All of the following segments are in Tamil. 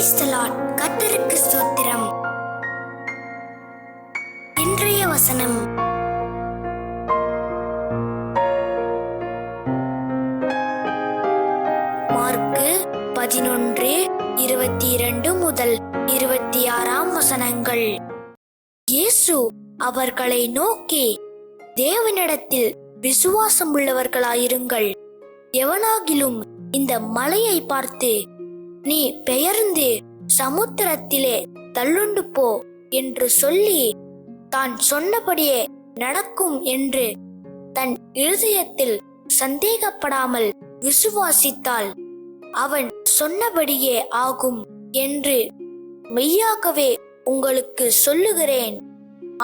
Praise the Lord. கர்த்தருக்கு ஸ்தோத்திரம். இன்றைய வசனம் மார்க்கு 11:22 முதல் 26 வசனங்கள். இயேசு அவர்களை நோக்கி, தேவனிடத்தில் விசுவாசம் உள்ளவர்களாயிருங்கள். எவனாகிலும் இந்த மலையை பார்த்து, நீ பெயர்ந்து சமுத்திரத்திலே தள்ளுண்டு போ என்று சொல்லி தான் சொன்னபடியே நடக்கும் என்று தன் இருதயத்தில் சந்தேகப்படாமல் விசுவாசித்தால் அவன் சொன்னபடியே ஆகும் என்று மெய்யாகவே உங்களுக்கு சொல்லுகிறேன்.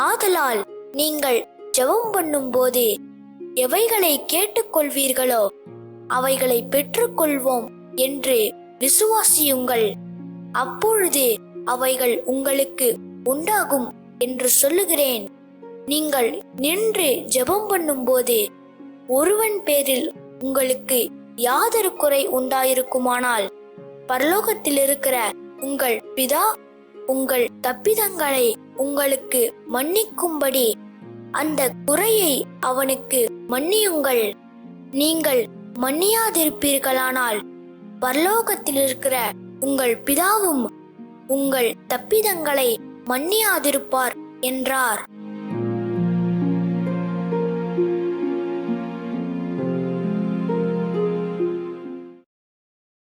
ஆதலால் நீங்கள் ஜெபம் பண்ணும் போது எவைகளை கேட்டுக்கொள்வீர்களோ அவைகளை பெற்றுக்கொள்வோம் என்று விசுவாசியுங்கள். அப்பொழுது அவைகள் உங்களுக்கு உண்டாகும் என்று சொல்லுகிறேன். நீங்கள் நின்று ஜெபம் பண்ணும் போது ஒருவன் பேரில் உங்களுக்கு யாதொரு குறை உண்டாயிருக்குமானால், பரலோகத்தில் இருக்கிற உங்கள் பிதா உங்கள் தப்பிதங்களை உங்களுக்கு மன்னிக்கும்படி அந்த குறையை அவனுக்கு மன்னியுங்கள். நீங்கள் மன்னியாதிருப்பீர்களானால் பரலோகத்தில் இருக்கிற உங்கள் பிதாவும் உங்கள் தப்பிதங்களை மன்னியாதிருப்பார் என்றார்.